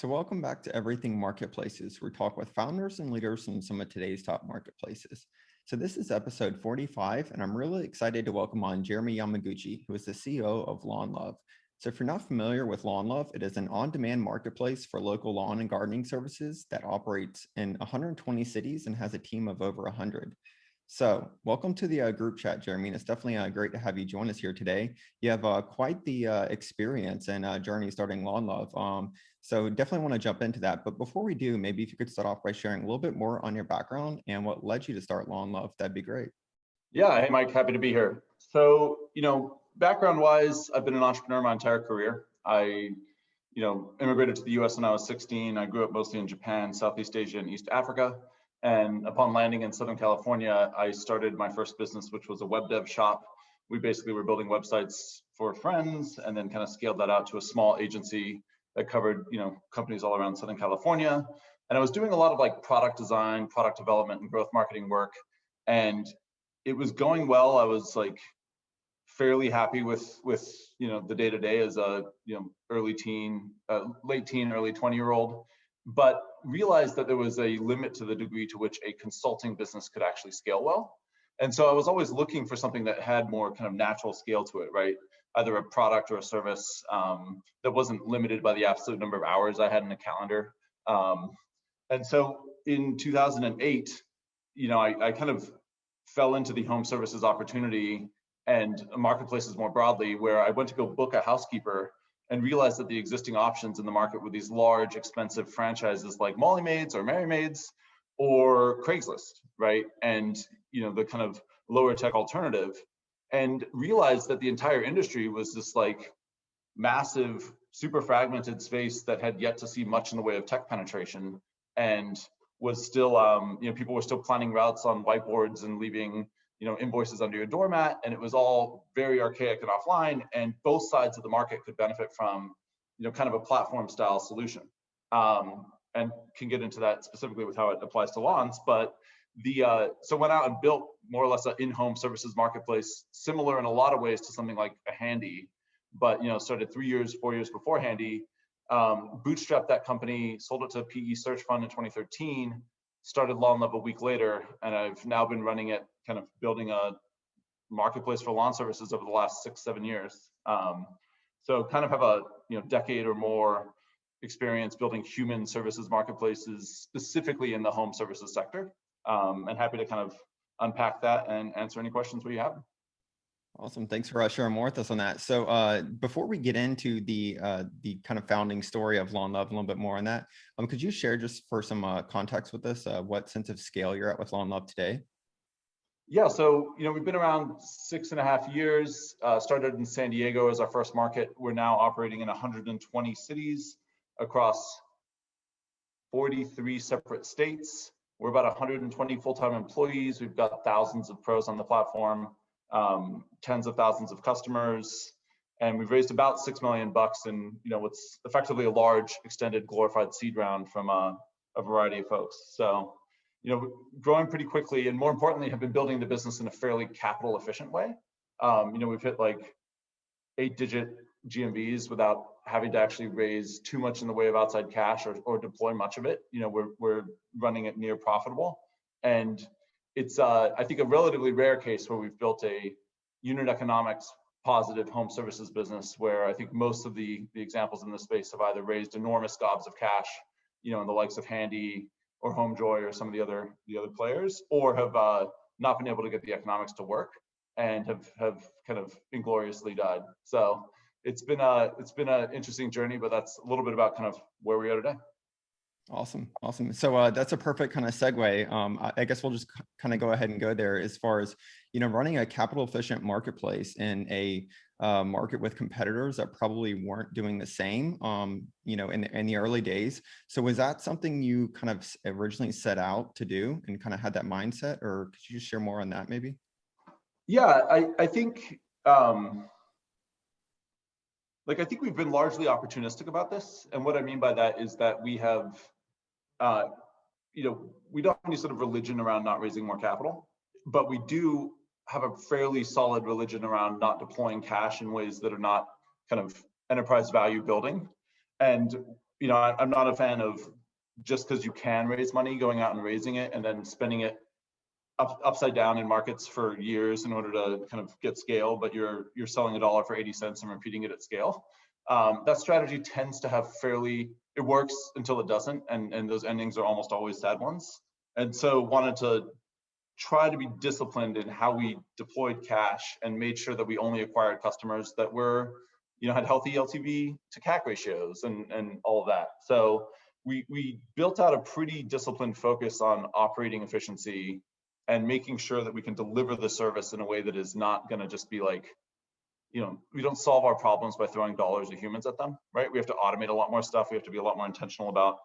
So welcome back to Everything Marketplaces. We talk with founders and leaders in some of today's top marketplaces. So this is episode 45, and I'm really excited to welcome on Jeremy Yamaguchi, who is the CEO of Lawn Love. So if you're not familiar with Lawn Love, it is an on-demand marketplace for local lawn and gardening services that operates in 120 cities and has a team of over 100. So welcome to the group chat, Jeremy. And it's definitely great to have you join us here today. You have quite the experience and journey starting Lawn Love. So definitely want to jump into that. But before we do, maybe if you could start off by sharing a little bit more on your background and what led you to start Lawn Love, that'd be great. Yeah, hey Mike, happy to be here. So, background-wise, I've been an entrepreneur my entire career. I, immigrated to the US when I was 16. I grew up mostly in Japan, Southeast Asia, and East Africa. And upon landing in Southern California, I started my first business, which was a web dev shop. We basically were building websites for friends and then kind of scaled that out to a small agency that covered, companies all around Southern California. And I was doing a lot of like product design, product development, and growth marketing work. And it was going well. I was like fairly happy with the day to day as a late teen, early 20-year-old, but realized that there was a limit to the degree to which a consulting business could actually scale well. And so I was always looking for something that had more kind of natural scale to it, right? Either a product or a service that wasn't limited by the absolute number of hours I had in a calendar. And so in 2008, I kind of fell into the home services opportunity and marketplaces more broadly, where I went to go book a housekeeper and realized that the existing options in the market were these large, expensive franchises like Molly Maids or Mary Maids or Craigslist, right? And the kind of lower tech alternative, and realized that the entire industry was this like massive, super fragmented space that had yet to see much in the way of tech penetration, and was still, people were still planning routes on whiteboards and leaving, invoices under your doormat, and it was all very archaic and offline. And both sides of the market could benefit from, kind of a platform style solution. And can get into that specifically with how it applies to lawns. But so went out and built more or less an in-home services marketplace, similar in a lot of ways to something like a Handy, but started 4 years before Handy. Bootstrapped that company, sold it to a PE search fund in 2013, started Lawn Love a week later, and I've now been running it, kind of building a marketplace for lawn services over the last 6-7 years. So kind of have a decade or more experience building human services marketplaces, specifically in the home services sector, and happy to kind of unpack that and answer any questions we have. Awesome. Thanks for sharing more with us on that. So before we get into the kind of founding story of Lawn Love, a little bit more on that, could you share just for some context with us, what sense of scale you're at with Lawn Love today? Yeah, so we've been around 6.5 years. Started in San Diego as our first market. We're now operating in 120 cities across 43 separate states. We're about 120 full-time employees. We've got thousands of pros on the platform. Tens of thousands of customers, and we've raised about $6 million in what's effectively a large extended glorified seed round from a variety of folks. So growing pretty quickly, and more importantly, have been building the business in a fairly capital efficient way. We've hit like 8-digit GMVs without having to actually raise too much in the way of outside cash or deploy much of it. We're running it near profitable, and it's I think a relatively rare case where we've built a unit economics positive home services business, where I think most of the examples in this space have either raised enormous gobs of cash, in the likes of Handy or HomeJoy or some of the other players, or have not been able to get the economics to work and have kind of ingloriously died. So it's been an interesting journey, but that's a little bit about kind of where we are today. Awesome. So that's a perfect kind of segue. I guess we'll just kind of go ahead and go there as far as, running a capital efficient marketplace in a market with competitors that probably weren't doing the same, in the early days. So was that something you kind of originally set out to do and kind of had that mindset, or could you just share more on that maybe? Yeah, I think, I think we've been largely opportunistic about this. And what I mean by that is that we have, we don't have any sort of religion around not raising more capital, but we do have a fairly solid religion around not deploying cash in ways that are not kind of enterprise value building. And, I'm not a fan of just because you can raise money, going out and raising it and then spending it upside down in markets for years in order to kind of get scale, but you're selling $1 for 80 cents and repeating it at scale. That strategy tends to have it works until it doesn't, and those endings are almost always sad ones. And so wanted to try to be disciplined in how we deployed cash and made sure that we only acquired customers that were, had healthy LTV to CAC ratios and all of that. So we built out a pretty disciplined focus on operating efficiency and making sure that we can deliver the service in a way that is not going to just be like, we don't solve our problems by throwing dollars of humans at them, right? We have to automate a lot more stuff. We have to be a lot more intentional about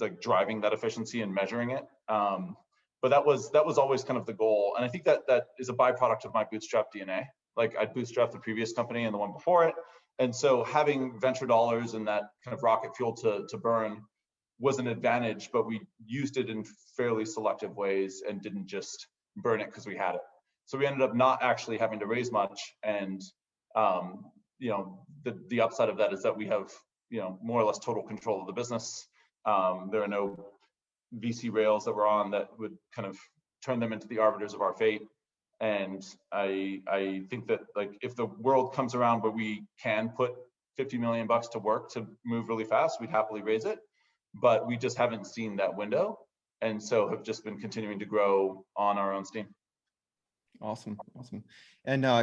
like driving that efficiency and measuring it. But that was always kind of the goal. And I think that is a byproduct of my bootstrap DNA. Like I bootstrapped the previous company and the one before it. And so having venture dollars and that kind of rocket fuel to burn was an advantage, but we used it in fairly selective ways and didn't just burn it because we had it. So we ended up not actually having to raise much. And the upside of that is that we have more or less total control of the business. There are no VC rails that we're on that would kind of turn them into the arbiters of our fate. And I think that like if the world comes around where we can put $50 million to work to move really fast, we'd happily raise it. But we just haven't seen that window, and so have just been continuing to grow on our own steam. Awesome. And I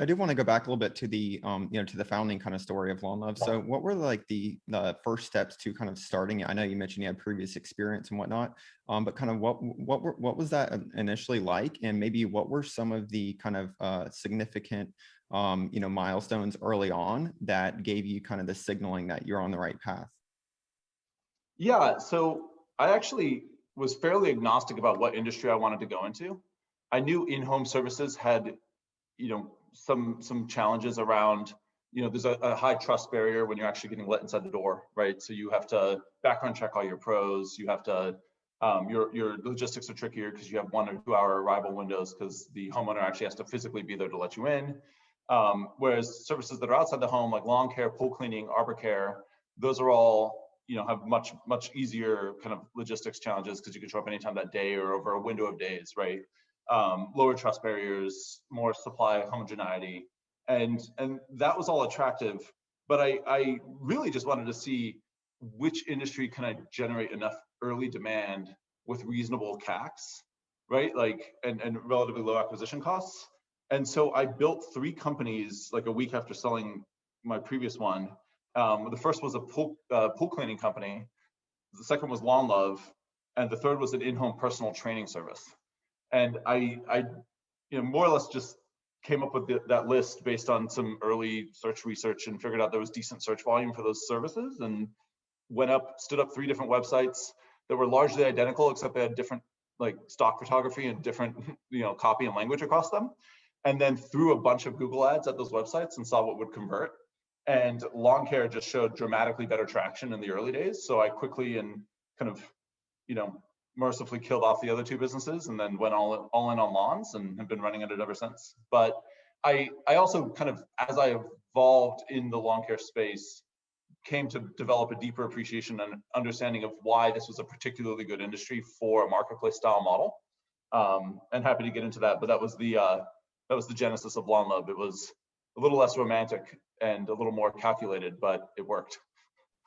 do want to go back a little bit to the to the founding kind of story of Lawn Love. So what were like the first steps to kind of starting it? I know you mentioned you had previous experience and whatnot, but kind of what was that initially like, and maybe what were some of the kind of significant milestones early on that gave you kind of the signaling that you're on the right path? Yeah, so I actually was fairly agnostic about what industry I wanted to go into. I knew in-home services had, some challenges around, there's a high trust barrier when you're actually getting let inside the door, right? So you have to background check all your pros. You have to, your logistics are trickier because you have 1 or 2 hour arrival windows because the homeowner actually has to physically be there to let you in. Whereas services that are outside the home, like lawn care, pool cleaning, arbor care, those are all, have much easier kind of logistics challenges because you can show up anytime that day or over a window of days, right? Lower trust barriers, more supply homogeneity, and that was all attractive. But I really just wanted to see which industry can I generate enough early demand with reasonable CACs, right? Like and relatively low acquisition costs. And so I built 3 companies like a week after selling my previous one. The first was a pool cleaning company. The second was Lawn Love, and the third was an in-home personal training service. And I more or less just came up with that list based on some early search research and figured out there was decent search volume for those services, and stood up 3 different websites that were largely identical, except they had different like stock photography and different copy and language across them. And then threw a bunch of Google ads at those websites and saw what would convert. And lawn care just showed dramatically better traction in the early days. So I quickly and kind of, mercifully killed off the other 2 businesses and then went all in on lawns and have been running at it ever since. But I also kind of, as I evolved in the lawn care space, came to develop a deeper appreciation and understanding of why this was a particularly good industry for a marketplace style model. And happy to get into that, but that was the genesis of Lawn Love. It was a little less romantic and a little more calculated, but it worked.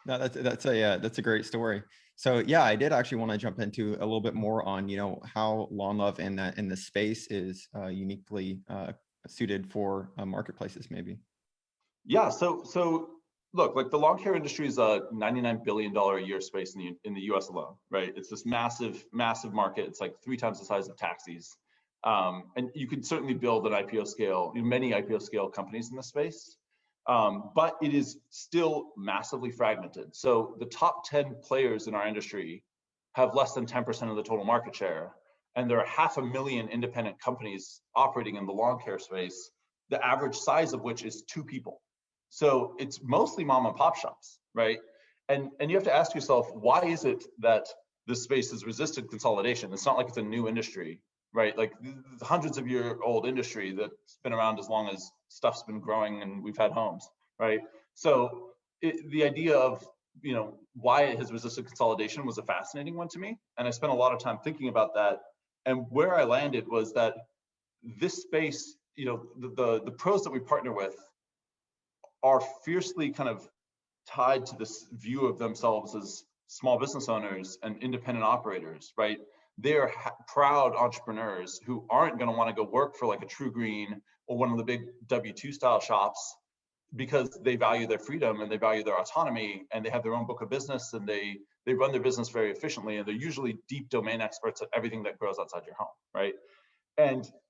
No, that's a great story. So yeah, I did actually want to jump into a little bit more on how Lawn Love in the space is uniquely suited for marketplaces, maybe. Yeah. So look, like the lawn care industry is a $99 billion a year space in the U.S. alone, right? It's this massive market. It's like 3 times the size of taxis. And you can certainly build an IPO scale, many IPO scale companies in this space. But it is still massively fragmented. So the top 10 players in our industry have less than 10% of the total market share. And there are 500,000 independent companies operating in the lawn care space, the average size of which is 2 people. So it's mostly mom and pop shops, right? And you have to ask yourself, why is it that this space has resisted consolidation? It's not like it's a new industry, right? Like hundreds of year old industry that's been around as long as stuff's been growing and we've had homes, right? So the idea of why it has resisted consolidation was a fascinating one to me. And I spent a lot of time thinking about that. And where I landed was that this space, the pros that we partner with are fiercely kind of tied to this view of themselves as small business owners and independent operators, right? They're proud entrepreneurs who aren't going to want to go work for like a True Green or one of the big W2 style shops, because they value their freedom and they value their autonomy, and they have their own book of business, and they run their business very efficiently, and they're usually deep domain experts at everything that grows outside your home, right?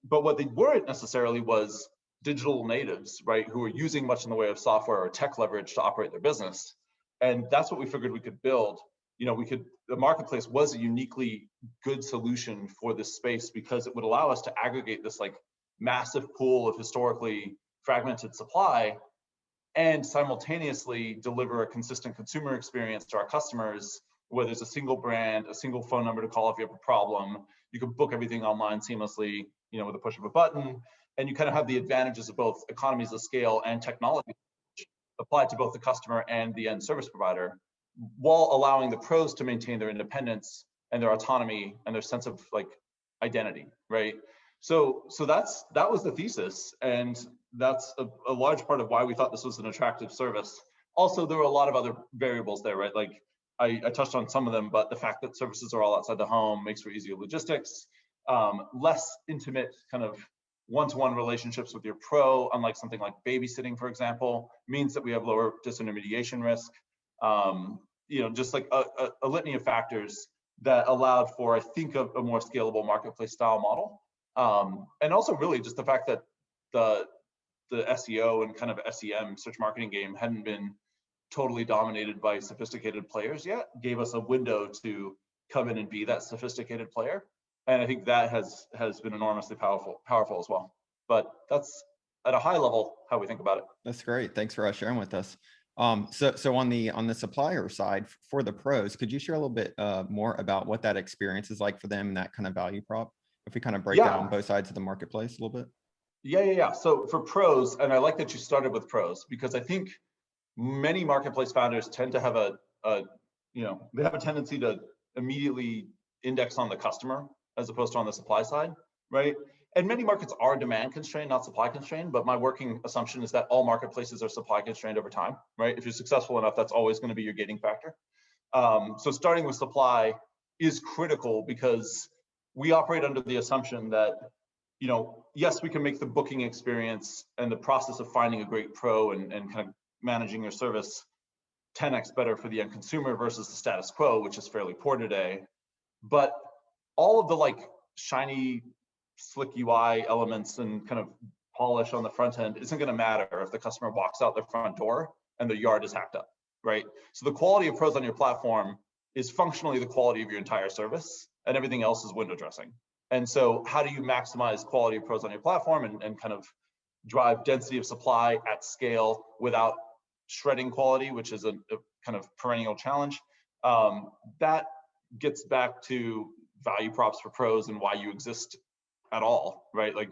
But what they weren't necessarily was digital natives, right, who are using much in the way of software or tech leverage to operate their business. And that's what we figured we could build. The marketplace was a uniquely good solution for this space, because it would allow us to aggregate this like massive pool of historically fragmented supply and simultaneously deliver a consistent consumer experience to our customers, where there's a single brand, a single phone number to call if you have a problem. You can book everything online seamlessly, with a push of a button, and you kind of have the advantages of both economies of scale and technology applied to both the customer and the end service provider, while allowing the pros to maintain their independence and their autonomy and their sense of like identity, right? So that was the thesis, and that's a large part of why we thought this was an attractive service. Also, there were a lot of other variables there, right? Like I touched on some of them, but the fact that services are all outside the home makes for easier logistics, less intimate kind of one-to-one relationships with your pro, unlike something like babysitting, for example, means that we have lower disintermediation risk. Just like a litany of factors that allowed for, I think, a more scalable marketplace style model. And also really just the fact that the SEO and kind of SEM search marketing game hadn't been totally dominated by sophisticated players yet, gave us a window to come in and be that sophisticated player. And I think that has been enormously powerful as well. But that's at a high level how we think about it. That's great. Thanks for sharing with us. So on the supplier side for the pros, could you share a little bit more about what that experience is like for them and that kind of value prop? If we kind of break down both sides of the marketplace a little bit. Yeah. So for pros, and I like that you started with pros, because I think many marketplace founders tend to have they have a tendency to immediately index on the customer as opposed to on the supply side, right? And many markets are demand constrained, not supply constrained, but my working assumption is that all marketplaces are supply constrained over time, right? If you're successful enough, that's always going to be your gating factor. So starting with supply is critical, because we operate under the assumption that, yes, we can make the booking experience and the process of finding a great pro and kind of managing your service 10x better for the end consumer versus the status quo, which is fairly poor today. But all of the like shiny, slick UI elements and kind of polish on the front end isn't going to matter if the customer walks out their front door and the yard is hacked up, right? So the quality of pros on your platform is functionally the quality of your entire service, and everything else is window dressing. And so how do you maximize quality of pros on your platform and kind of drive density of supply at scale without shredding quality, which is a kind of perennial challenge? That gets back to value props for pros and why you exist at all, right? Like,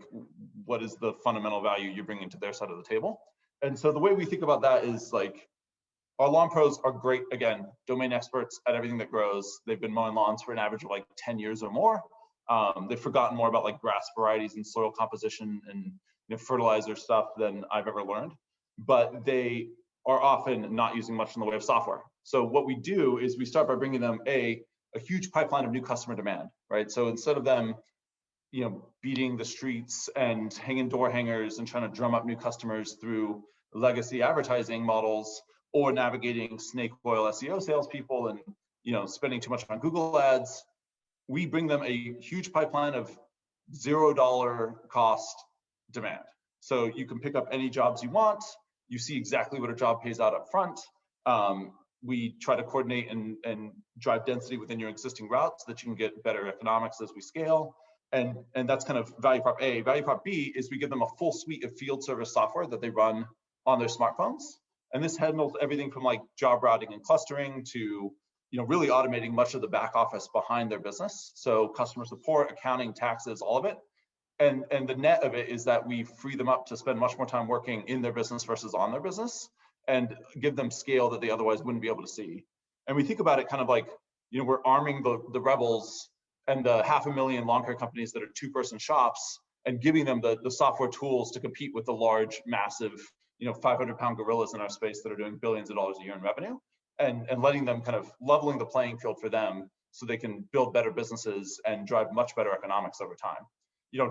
what is the fundamental value you're bringing to their side of the table? And so the way we think about that is like, our lawn pros are great, again, domain experts at everything that grows. They've been mowing lawns for an average of like 10 years or more. They've forgotten more about like grass varieties and soil composition and fertilizer stuff than I've ever learned, but they are often not using much in the way of software. So what we do is we start by bringing them a huge pipeline of new customer demand, right? So instead of them, beating the streets and hanging door hangers and trying to drum up new customers through legacy advertising models, or navigating snake oil SEO salespeople and spending too much on Google ads, we bring them a huge pipeline of $0 cost demand. So you can pick up any jobs you want. You see exactly what a job pays out up front. We try to coordinate and drive density within your existing routes so that you can get better economics as we scale. And that's kind of value prop A. Value prop B is we give them a full suite of field service software that they run on their smartphones. And this handles everything from like job routing and clustering to really automating much of the back office behind their business. So customer support, accounting, taxes, all of it. And the net of it is that we free them up to spend much more time working in their business versus on their business. and give them scale that they otherwise wouldn't be able to see. And we think about it kind of like, we're arming the rebels and the 500,000 lawn care companies that are two-person shops and giving them the software tools to compete with the large, massive, 500-pound gorillas in our space that are doing billions of dollars a year in revenue, and letting them kind of leveling the playing field for them so they can build better businesses and drive much better economics over time.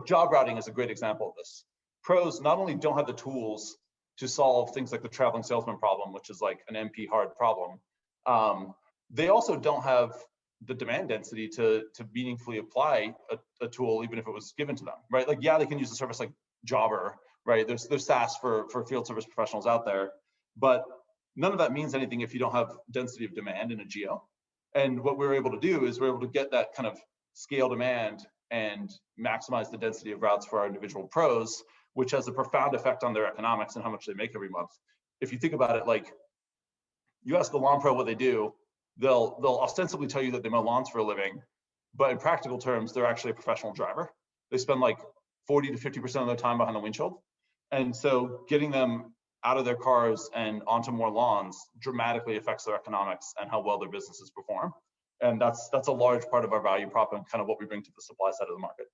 Job routing is a great example of this. Pros not only don't have the tools to solve things like the traveling salesman problem, which is like an NP hard problem, they also don't have the demand density to meaningfully apply a tool, even if it was given to them, right? Like, yeah, they can use a service like Jobber, right? There's SaaS for field service professionals out there, but none of that means anything if you don't have density of demand in a geo. And what we're able to do is we're able to get that kind of scale demand and maximize the density of routes for our individual pros, which has a profound effect on their economics and how much they make every month. If you think about it, like, you ask a lawn pro what they do, they'll ostensibly tell you that they mow lawns for a living, but in practical terms, they're actually a professional driver. They spend like 40 to 50% of their time behind the windshield. And so getting them out of their cars and onto more lawns dramatically affects their economics and how well their businesses perform. And that's a large part of our value prop and kind of what we bring to the supply side of the market.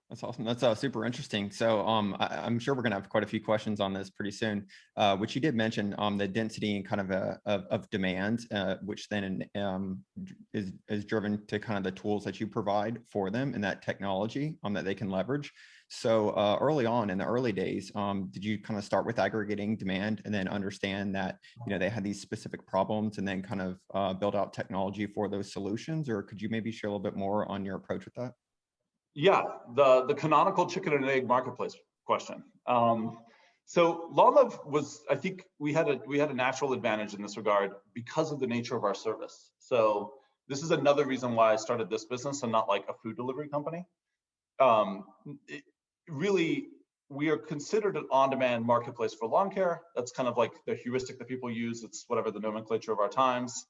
That's awesome. That's super interesting. So I'm sure we're going to have quite a few questions on this pretty soon, which you did mention the density and kind of demand, which then is driven to kind of the tools that you provide for them and that technology that they can leverage. So early on in the early days, did you kind of start with aggregating demand and then understand that they had these specific problems and then kind of build out technology for those solutions? Or could you maybe share a little bit more on your approach with that? Yeah, the canonical chicken and egg marketplace question. So LawLove was, I think we had a natural advantage in this regard because of the nature of our service. So this is another reason why I started this business and not like a food delivery company. Really, we are considered an on-demand marketplace for lawn care. That's kind of like the heuristic that people use. It's whatever the nomenclature of our times.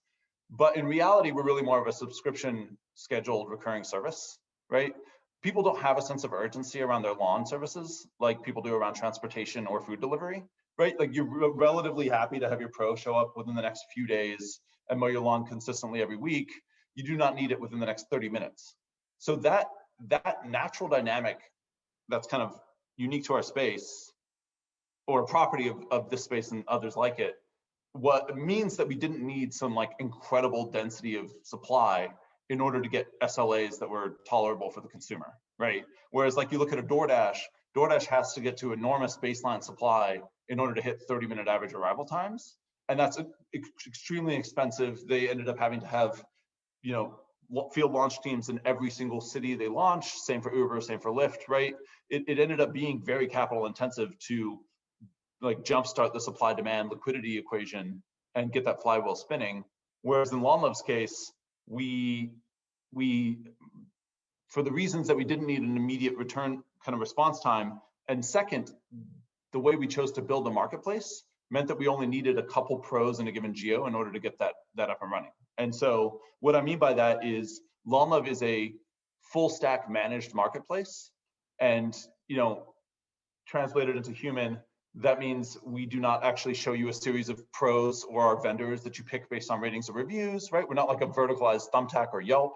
But in reality, we're really more of a subscription scheduled recurring service, right? People don't have a sense of urgency around their lawn services like people do around transportation or food delivery, right? Like, you're relatively happy to have your pro show up within the next few days and mow your lawn consistently every week. You do not need it within the next 30 minutes. So that natural dynamic that's kind of unique to our space, or a property of this space and others like it, what means that we didn't need some like incredible density of supply in order to get SLAs that were tolerable for the consumer, right? Whereas like you look at a DoorDash has to get to enormous baseline supply in order to hit 30-minute average arrival times. And that's extremely expensive. They ended up having to have, field launch teams in every single city they launch. Same for Uber, same for Lyft, right? It ended up being very capital intensive to like jumpstart the supply demand liquidity equation and get that flywheel spinning. Whereas in LawLove's case, we for the reasons that we didn't need an immediate return kind of response time, and second, the way we chose to build the marketplace meant that we only needed a couple pros in a given geo in order to get that up and running. And so what I mean by that is LawLove is a full stack managed marketplace, and translated into human, that means we do not actually show you a series of pros or our vendors that you pick based on ratings or reviews, right? We're not like a verticalized Thumbtack or Yelp.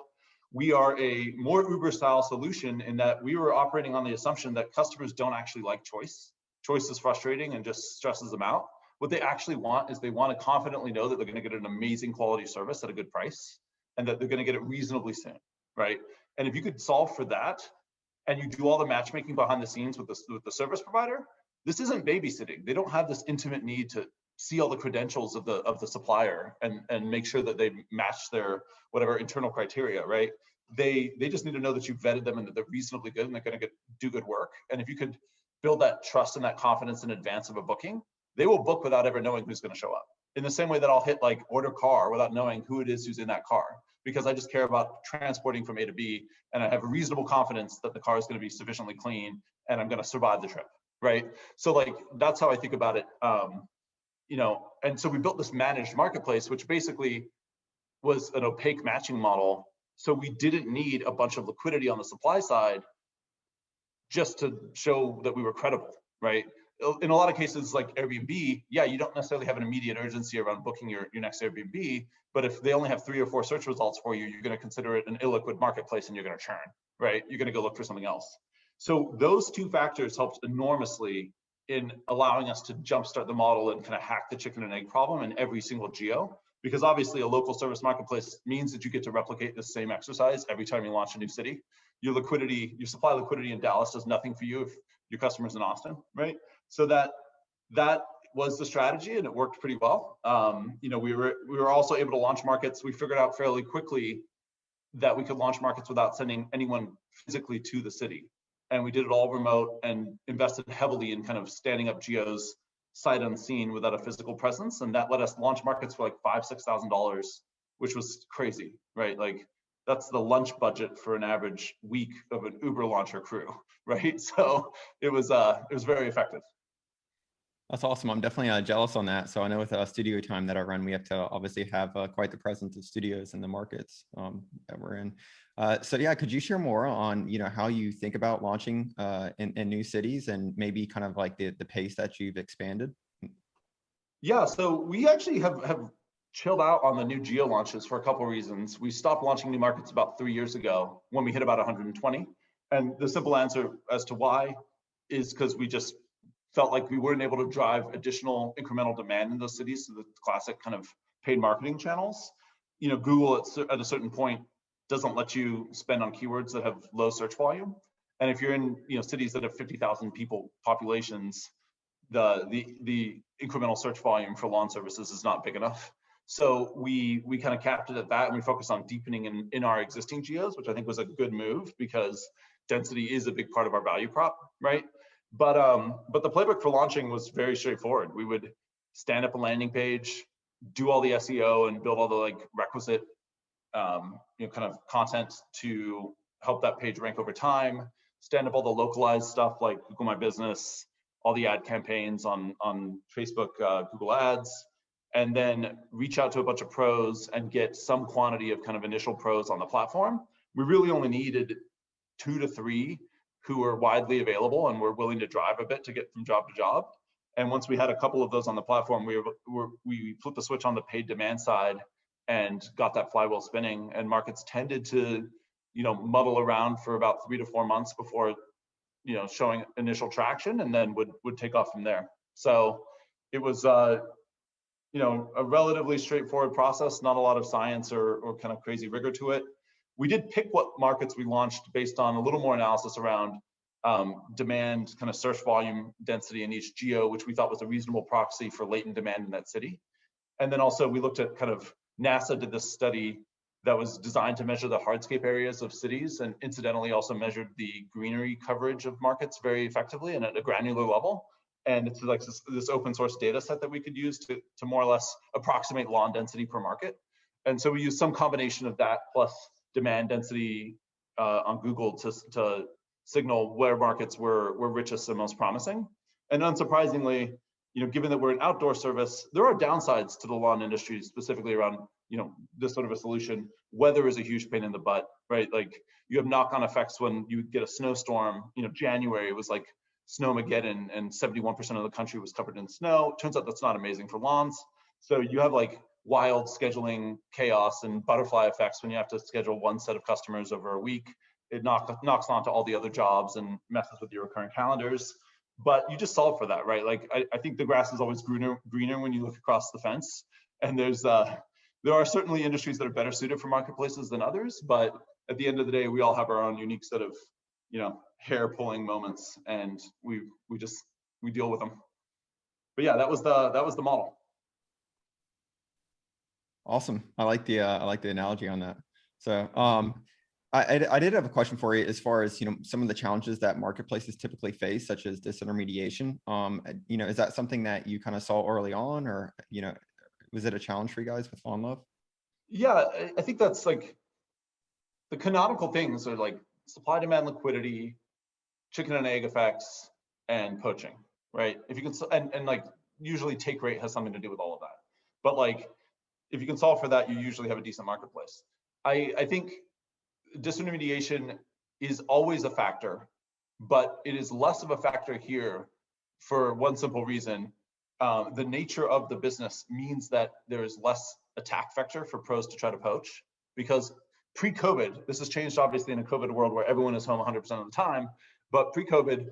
We are a more Uber style solution in that we were operating on the assumption that customers don't actually like choice. Choice is frustrating and just stresses them out. What they actually want is they want to confidently know that they're going to get an amazing quality service at a good price and that they're going to get it reasonably soon, right? And if you could solve for that and you do all the matchmaking behind the scenes with the service provider, this isn't babysitting. They don't have this intimate need to see all the credentials of the supplier and make sure that they match their whatever internal criteria, right? They just need to know that you've vetted them and that they're reasonably good and they're going to do good work. And if you could build that trust and that confidence in advance of a booking, they will book without ever knowing who's going to show up. In the same way that I'll hit like order car without knowing who it is who's in that car, because I just care about transporting from A to B and I have a reasonable confidence that the car is going to be sufficiently clean and I'm going to survive the trip, right? So like that's how I think about it. And so we built this managed marketplace, which basically was an opaque matching model. So we didn't need a bunch of liquidity on the supply side just to show that we were credible, right? in a lot of cases like Airbnb, yeah, you don't necessarily have an immediate urgency around booking your next Airbnb, but if they only have 3 or 4 search results for you, you're going to consider it an illiquid marketplace and you're going to churn, right? You're going to go look for something else. So those two factors helped enormously in allowing us to jumpstart the model and kind of hack the chicken and egg problem in every single geo. Because obviously a local service marketplace means that you get to replicate the same exercise every time you launch a new city. Your liquidity, your supply liquidity in Dallas does nothing for you if your customer's in Austin, right? So that was the strategy, and it worked pretty well. You know, we were also able to launch markets. We figured out fairly quickly that we could launch markets without sending anyone physically to the city, and we did it all remote and invested heavily in kind of standing up geos sight unseen without a physical presence, and that let us launch markets for like $5,000-$6,000, which was crazy, right? Like that's the lunch budget for an average week of an Uber launcher crew, right? So it was very effective. That's awesome. I'm definitely jealous on that. So I know with studio time that I run, we have to obviously have quite the presence of studios in the markets that we're in. So yeah, could you share more on how you think about launching in new cities and maybe kind of like the pace that you've expanded? Yeah, so we actually have chilled out on the new geo launches for a couple of reasons. We stopped launching new markets about 3 years ago when we hit about 120. And the simple answer as to why is because we just felt like we weren't able to drive additional incremental demand in those cities, so the classic kind of paid marketing channels. You know, Google at a certain point doesn't let you spend on keywords that have low search volume. And if you're in cities that have 50,000 people populations, the incremental search volume for lawn services is not big enough. So we kind of capped it at that, and we focused on deepening in our existing geos, which I think was a good move because density is a big part of our value prop, right? But the playbook for launching was very straightforward. We would stand up a landing page, do all the SEO, and build all the like requisite kind of content to help that page rank over time. Stand up all the localized stuff like Google My Business, all the ad campaigns on Facebook, Google Ads, and then reach out to a bunch of pros and get some quantity of kind of initial pros on the platform. We really only needed 2 to 3 who were widely available and were willing to drive a bit to get from job to job. And once we had a couple of those on the platform, we flipped the switch on the paid demand side and got that flywheel spinning. And markets tended to, muddle around for about 3 to 4 months before, showing initial traction, and then would take off from there. So it was, a relatively straightforward process, not a lot of science or kind of crazy rigor to it. We did pick what markets we launched based on a little more analysis around demand, kind of search volume density in each geo, which we thought was a reasonable proxy for latent demand in that city. And then also we looked at kind of, NASA did this study that was designed to measure the hardscape areas of cities, and incidentally also measured the greenery coverage of markets very effectively and at a granular level. And it's like this open source data set that we could use to more or less approximate lawn density per market. And so we used some combination of that plus demand density on Google to signal where markets were richest and most promising. And unsurprisingly, given that we're an outdoor service, there are downsides to the lawn industry, specifically around, this sort of a solution. Weather is a huge pain in the butt, right? Like you have knock-on effects when you get a snowstorm. January was like Snowmageddon, and 71% of the country was covered in snow. Turns out that's not amazing for lawns. So you have like wild scheduling chaos and butterfly effects when you have to schedule one set of customers over a week. It knocks onto all the other jobs and messes with your recurring calendars. But you just solve for that, right? Like I think the grass is always greener when you look across the fence. And there are certainly industries that are better suited for marketplaces than others, but at the end of the day, we all have our own unique set of, hair pulling moments, and we deal with them. But yeah, that was the model. Awesome. I like the analogy on that. So I did have a question for you as far as some of the challenges that marketplaces typically face, such as disintermediation. Is that something that you kind of saw early on, or was it a challenge for you guys with Lawn Love? Yeah, I think that's like the canonical things are like supply, demand, liquidity, chicken and egg effects, and poaching, right? If you can, and like usually take rate has something to do with all of that. But like, if you can solve for that, you usually have a decent marketplace. I think disintermediation is always a factor, but it is less of a factor here for one simple reason. The nature of the business means that there is less attack vector for pros to try to poach, because pre-COVID, this has changed obviously in a COVID world where everyone is home 100% of the time, but pre-COVID,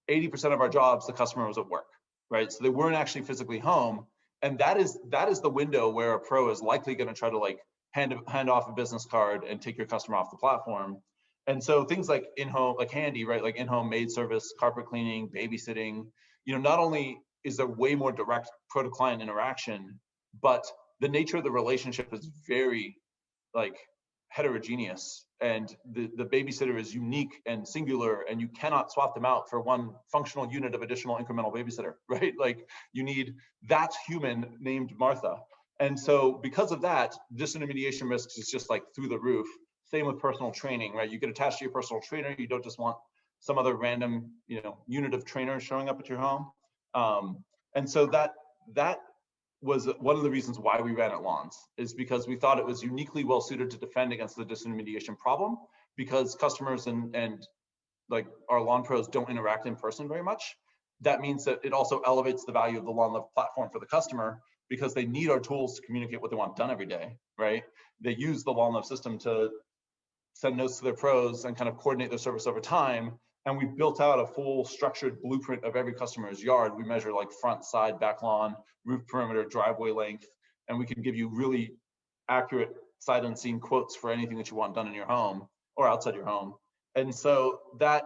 80% of our jobs, the customer was at work, right? So they weren't actually physically home. And that is the window where a pro is likely going to try to like hand off a business card and take your customer off the platform. And so things like in-home, like handy, right? Like in-home maid service, carpet cleaning, babysitting, not only is there way more direct pro to client interaction, but the nature of the relationship is very like heterogeneous, and the babysitter is unique and singular, and you cannot swap them out for one functional unit of additional incremental babysitter, right? Like you need that human named Martha. And so because of that, disintermediation risks is just like through the roof. Same with personal training, right? You get attached to your personal trainer. You don't just want some other random, unit of trainers showing up at your home. And so that was one of the reasons why we ran at Lawns, is because we thought it was uniquely well suited to defend against the disintermediation problem, because customers and like our lawn pros don't interact in person very much. That means that it also elevates the value of the Lawn Love platform for the customer, because they need our tools to communicate what they want done every day, right? They use the Lawn Love system to send notes to their pros and kind of coordinate their service over time. And we built out a full structured blueprint of every customer's yard. We measure like front, side, back lawn, roof perimeter, driveway length, and we can give you really accurate sight unseen quotes for anything that you want done in your home or outside your home. And so that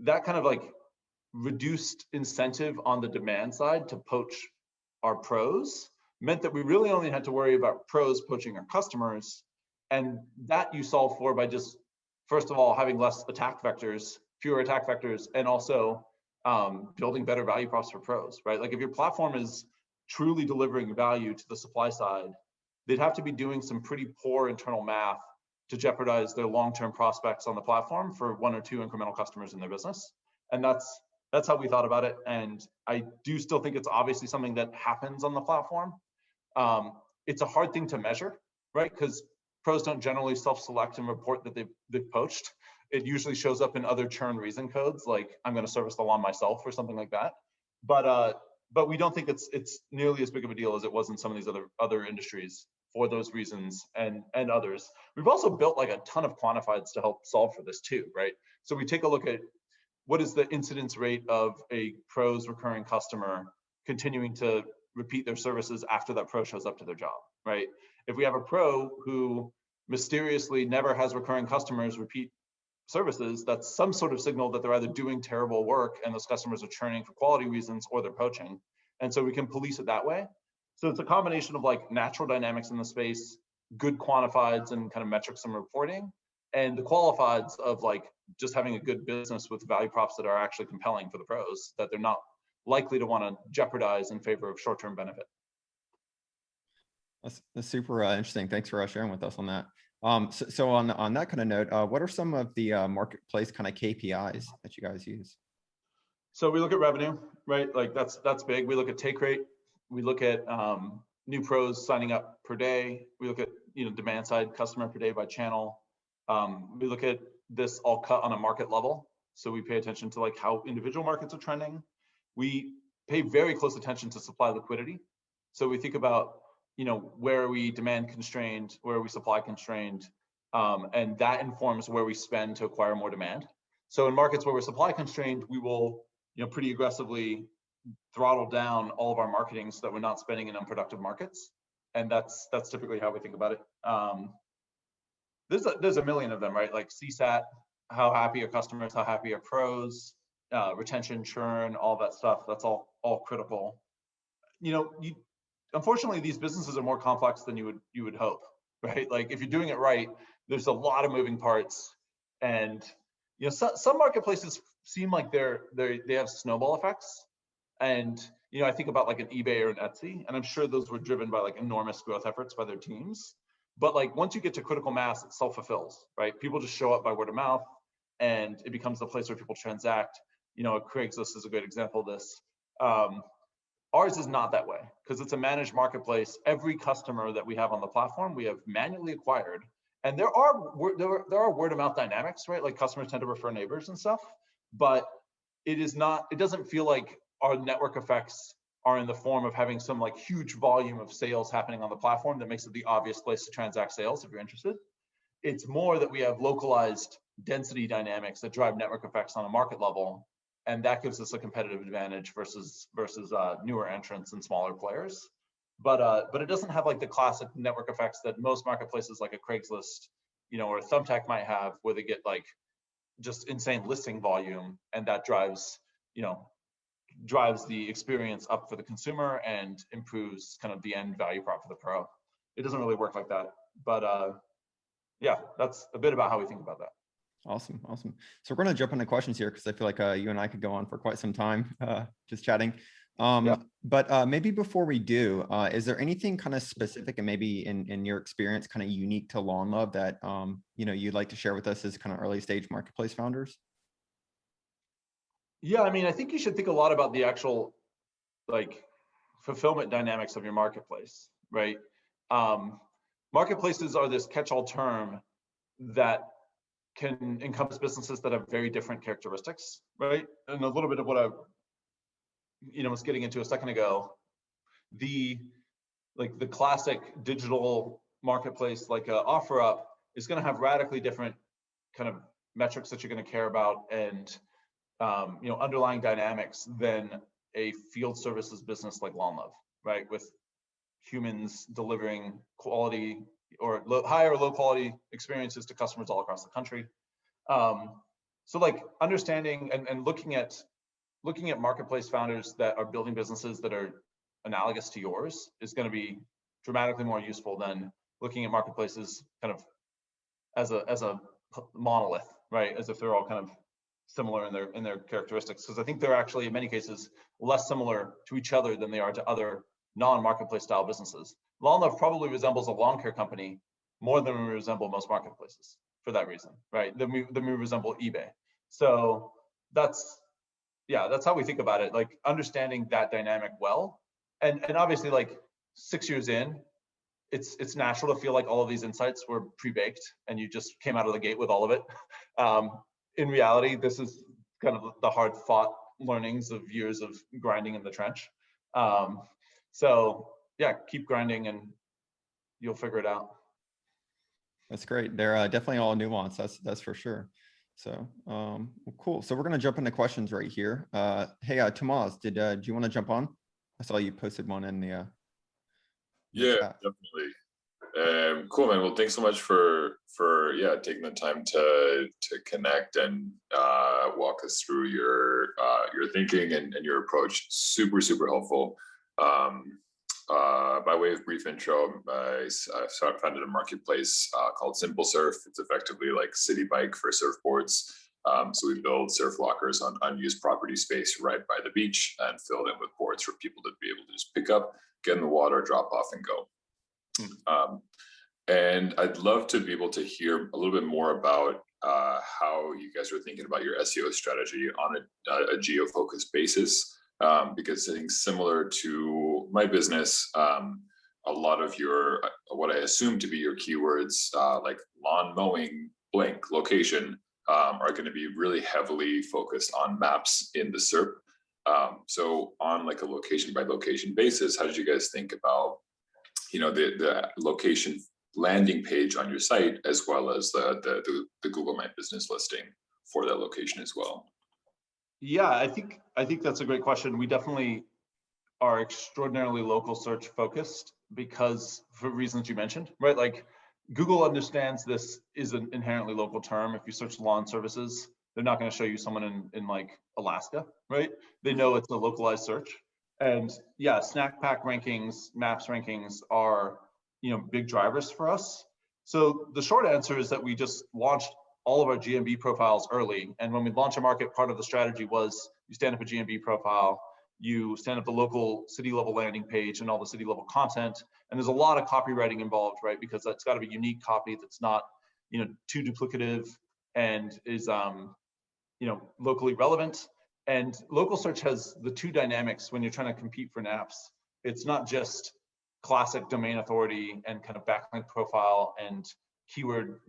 kind of like reduced incentive on the demand side to poach our pros meant that we really only had to worry about pros poaching our customers. And that you solve for by just, first of all, having less attack vectors, fewer attack vectors, and also building better value props for pros, right? Like if your platform is truly delivering value to the supply side, they'd have to be doing some pretty poor internal math to jeopardize their long-term prospects on the platform for one or two incremental customers in their business. And that's how we thought about it. And I do still think it's obviously something that happens on the platform. It's a hard thing to measure, right? Because pros don't generally self-select and report that they've poached. It usually shows up in other churn reason codes, like I'm going to service the lawn myself or something like that. But we don't think it's nearly as big of a deal as it was in some of these other industries for those reasons and others. We've also built like a ton of quantifieds to help solve for this too, right? So we take a look at what is the incidence rate of a pro's recurring customer continuing to repeat their services after that pro shows up to their job, right? If we have a pro who mysteriously never has recurring customers repeat services, that's some sort of signal that they're either doing terrible work and those customers are churning for quality reasons, or they're poaching. And so we can police it that way. So it's a combination of like natural dynamics in the space, good quantifieds and kind of metrics and reporting, and the qualifieds of like just having a good business with value props that are actually compelling for the pros, that they're not likely to want to jeopardize in favor of short-term benefit. That's super interesting. Thanks for sharing with us on that. So on that kind of note, what are some of the marketplace kind of KPIs that you guys use? So we look at revenue, right? Like that's big. We look at take rate. We look at new pros signing up per day. We look at demand side customer per day by channel. We look at this all cut on a market level. So we pay attention to like how individual markets are trending. We pay very close attention to supply liquidity. So we think about where are we demand constrained, where are we supply constrained, and that informs where we spend to acquire more demand. So in markets where we're supply constrained, we will pretty aggressively throttle down all of our marketing so that we're not spending in unproductive markets. And that's typically how we think about it. There's a million of them, right? Like CSAT, how happy are customers, how happy are pros, retention, churn, all that stuff. That's all critical. Unfortunately, these businesses are more complex than you would hope, right? Like if you're doing it right, there's a lot of moving parts, and some marketplaces seem like they have snowball effects. And I think about like an eBay or an Etsy, and I'm sure those were driven by like enormous growth efforts by their teams. But like once you get to critical mass, it self-fulfills, right? People just show up by word of mouth, and it becomes the place where people transact. Craigslist is a good example of this. Ours is not that way because it's a managed marketplace. Every customer that we have on the platform, we have manually acquired, and there are word of mouth dynamics, right? Like customers tend to refer neighbors and stuff, but it doesn't feel like our network effects are in the form of having some like huge volume of sales happening on the platform that makes it the obvious place to transact sales if you're interested. It's more that we have localized density dynamics that drive network effects on a market level, and that gives us a competitive advantage versus newer entrants and smaller players. But it doesn't have like the classic network effects that most marketplaces like a Craigslist, or a Thumbtack might have, where they get like just insane listing volume, and that drives the experience up for the consumer and improves kind of the end value prop for the pro. It doesn't really work like that, but yeah, that's a bit about how we think about that. Awesome. So we're going to jump into questions here because I feel like you and I could go on for quite some time just chatting. Yeah. But maybe before we do, is there anything kind of specific and maybe in your experience kind of unique to Law and Love that you'd like to share with us as kind of early stage marketplace founders? Yeah, I mean, I think you should think a lot about the actual like fulfillment dynamics of your marketplace, right? Marketplaces are this catch-all term that can encompass businesses that have very different characteristics, right? And a little bit of what I was getting into a second ago, the classic digital marketplace like OfferUp is going to have radically different kind of metrics that you're going to care about and underlying dynamics than a field services business like Law and Love, right? With humans delivering quality or high or low quality experiences to customers all across the country. So like understanding and looking at marketplace founders that are building businesses that are analogous to yours is going to be dramatically more useful than looking at marketplaces kind of as a monolith, right? As if they're all kind of similar in their characteristics, because I think they're actually in many cases less similar to each other than they are to other non-marketplace style businesses. Law and Love probably resembles a lawn care company more than we resemble most marketplaces for that reason, right? Than we resemble eBay. So that's how we think about it, like understanding that dynamic well. And obviously like 6 years in, it's natural to feel like all of these insights were pre-baked and you just came out of the gate with all of it. In reality, this is kind of the hard fought learnings of years of grinding in the trench. So yeah, keep grinding and you'll figure it out. That's great. They're definitely all nuanced. That's for sure. So well, cool. So we're going to jump into questions right here. Hey, Tomas, did you want to jump on? I saw you posted one in the yeah, chat. Definitely. Cool, man. Well, thanks so much for taking the time to connect and walk us through your thinking and your approach. Super helpful. By way of brief intro, I founded a marketplace called Simple Surf. It's effectively like City Bike for surfboards. So we build surf lockers on unused property space right by the beach and fill them with boards for people to be able to just pick up, get in the water, drop off, and go. And I'd love to be able to hear a little bit more about how you guys are thinking about your SEO strategy on a geo-focused basis. Because I think similar to my business, a lot of what I assume to be your keywords, like lawn mowing, blank location, are going to be really heavily focused on maps in the SERP. So on like a location by location basis, how did you guys think about, the location landing page on your site, as well as the Google My Business listing for that location as well? Yeah, I think that's a great question. We definitely are extraordinarily local search focused because for reasons you mentioned, right? Like Google understands this is an inherently local term. If you search lawn services, they're not going to show you someone in like Alaska, right? They know it's a localized search. And yeah, snack pack rankings, maps rankings are, big drivers for us. So the short answer is that we just launched all of our GMB profiles early. And when we launch a market, part of the strategy was you stand up a GMB profile, you stand up the local city level landing page and all the city level content. And there's a lot of copywriting involved, right? Because that's got to be unique copy that's not, too duplicative and is, locally relevant. And local search has the two dynamics when you're trying to compete for naps. It's not just classic domain authority and kind of backlink profile and keyword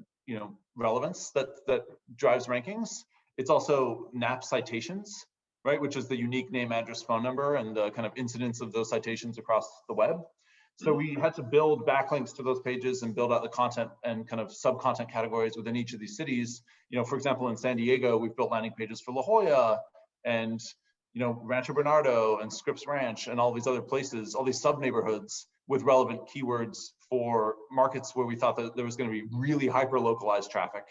relevance that drives rankings. It's also NAP citations right? Which is the unique name, address, phone number, and the kind of incidence of those citations across the web. So we had to build backlinks to those pages and build out the content and kind of sub-content categories within each of these cities. You know, for example, in San Diego, we've built landing pages for La Jolla and, you know, Rancho Bernardo and Scripps Ranch and all these other places, all these sub-neighborhoods with relevant keywords for markets where we thought that there was going to be really hyper-localized traffic.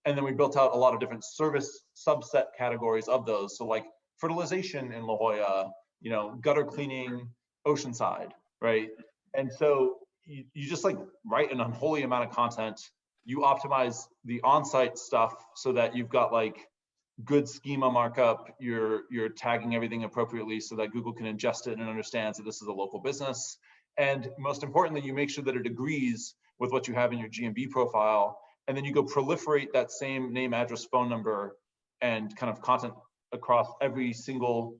And then we built out a lot of different service subset categories of those. So like fertilization in La Jolla, you know, gutter cleaning, Oceanside, right? And so you just like write an unholy amount of content. You optimize the on-site stuff so that you've got like good schema markup. You're tagging everything appropriately so that Google can ingest it and understands that this is a local business. And most importantly, you make sure that it agrees with what you have in your GMB profile. And then you go proliferate that same name, address, phone number, and kind of content across every single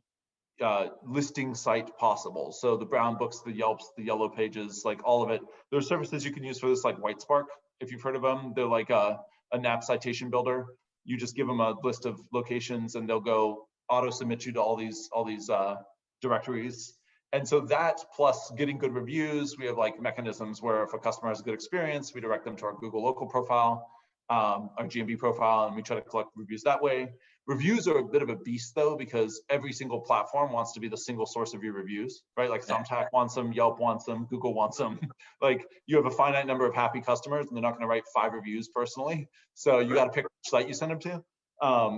listing site possible. So the brown books, the Yelps, the yellow pages, like all of it. There are services you can use for this, like Whitespark, if you've heard of them. They're like a NAP citation builder. You just give them a list of locations and they'll go auto submit you to all these directories. And so that plus getting good reviews, we have like mechanisms where if a customer has a good experience, we direct them to our Google local profile, our GMB profile, and we try to collect reviews that way. Reviews are a bit of a beast though, because every single platform wants to be the single source of your reviews, right? Like Thumbtack wants them, Yelp wants them, Google wants them. Like you have a finite number of happy customers and they're not gonna write 5 reviews personally. So you gotta pick which site you send them to.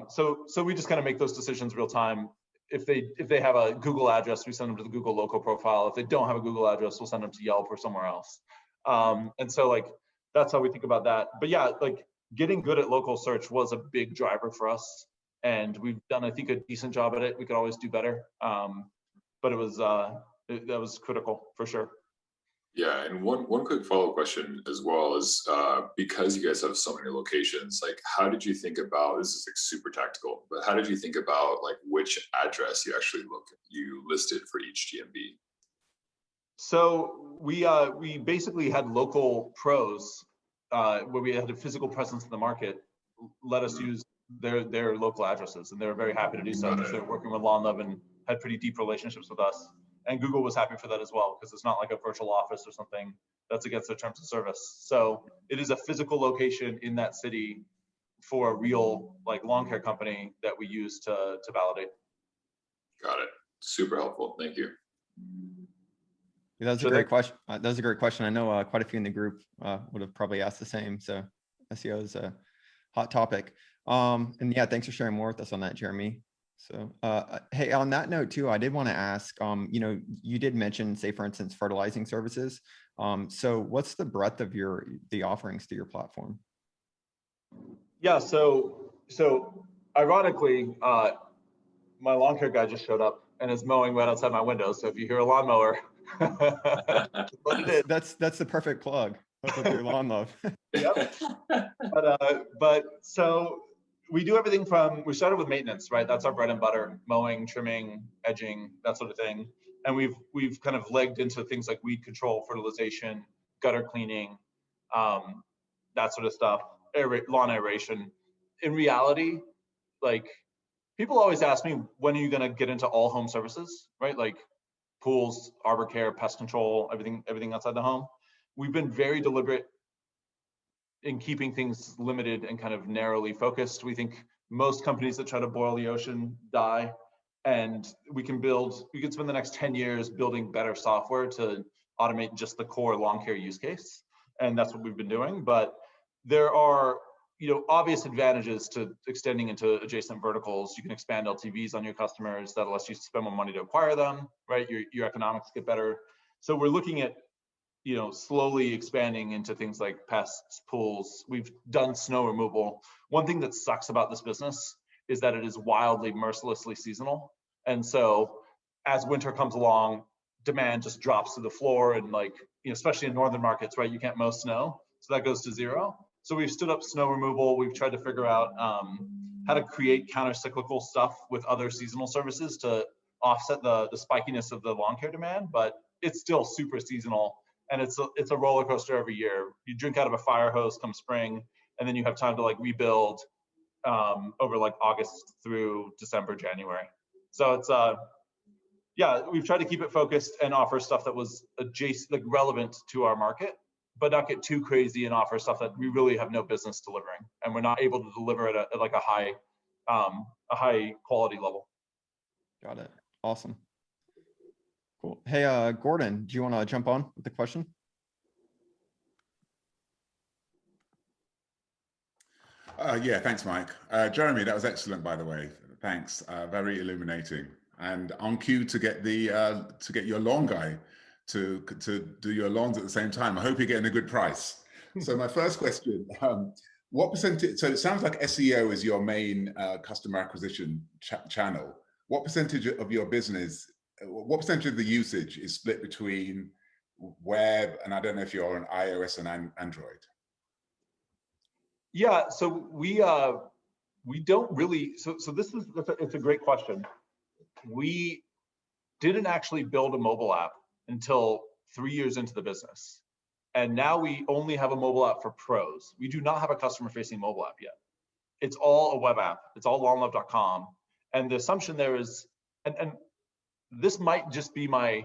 So we just kind of make those decisions real time. If they have a Google address, we send them to the Google local profile. If they don't have a Google address, we'll send them to Yelp or somewhere else. And so like, that's how we think about that. But yeah, like getting good at local search was a big driver for us. And we've done, I think, a decent job at it. We could always do better. But it was, that was critical for sure. Yeah, and one quick follow-up question as well is because you guys have so many locations, like how did you think about, this is like super tactical, but how did you think about like which address you listed for each GMB? So we basically had local pros where we had a physical presence in the market, let us use their local addresses, and they were very happy to do so because they're working with Law and Love and had pretty deep relationships with us. And Google was happy for that as well, because it's not like a virtual office or something that's against their terms of service. So it is a physical location in that city for a real like lawn care company that we use to validate. Got it. Super helpful. Thank you. Yeah, that's a great question. That was a great question. I know quite a few in the group would have probably asked the same. So SEO is a hot topic. And yeah, thanks for sharing more with us on that, Jeremy. So, hey, on that note too, I did want to ask, you know, you did mention, say, for instance, fertilizing services. So what's the breadth of the offerings to your platform? Yeah, so ironically, my lawn care guy just showed up and is mowing right outside my window. So if you hear a lawnmower, that's the perfect plug. That's what your lawn love. Yep. But so we do everything from, we started with maintenance, right? That's our bread and butter: mowing, trimming, edging, that sort of thing. And we've kind of legged into things like weed control, fertilization, gutter cleaning, that sort of stuff, lawn aeration. In reality, like people always ask me, when are you going to get into all home services, right? Like pools, arbor care, pest control, everything outside the home. We've been very deliberate in keeping things limited and kind of narrowly focused. We think most companies that try to boil the ocean die, and we can spend the next 10 years building better software to automate just the core lawn care use case. And that's what we've been doing. But there are, you know, obvious advantages to extending into adjacent verticals. You can expand LTVs on your customers. That lets you spend more money to acquire them, right? Your economics get better. So we're looking at, you know, slowly expanding into things like pests, pools. We've done snow removal. One thing that sucks about this business is that it is wildly, mercilessly seasonal. And so as winter comes along, demand just drops to the floor, and like, you know, especially in northern markets, right? You can't mow snow. So that goes to zero. So we've stood up snow removal. We've tried to figure out how to create counter-cyclical stuff with other seasonal services to offset the spikiness of the lawn care demand, but it's still super seasonal. And it's a roller coaster every year. You drink out of a fire hose come spring, and then you have time to like rebuild over like August through December, January. So it's yeah, we've tried to keep it focused and offer stuff that was adjacent, like relevant to our market, but not get too crazy and offer stuff that we really have no business delivering, and we're not able to deliver at like a high quality level. Got it. Awesome. Cool. Hey, Gordon, do you want to jump on with the question? Yeah, thanks, Mike. Jeremy, that was excellent, by the way. Thanks. Very illuminating. And on cue to get your lawn guy to do your lawns at the same time. I hope you're getting a good price. So my first question, what percentage? So it sounds like SEO is your main customer acquisition channel. What percentage of your business? What percentage of the usage is split between web, and I don't know if you're on iOS and Android? Yeah, so we don't really. So this is it's a great question. We didn't actually build a mobile app until 3 years into the business, and now we only have a mobile app for pros. We do not have a customer-facing mobile app yet. It's all a web app. It's all lawnlove.com, and the assumption there is, and this might just be my,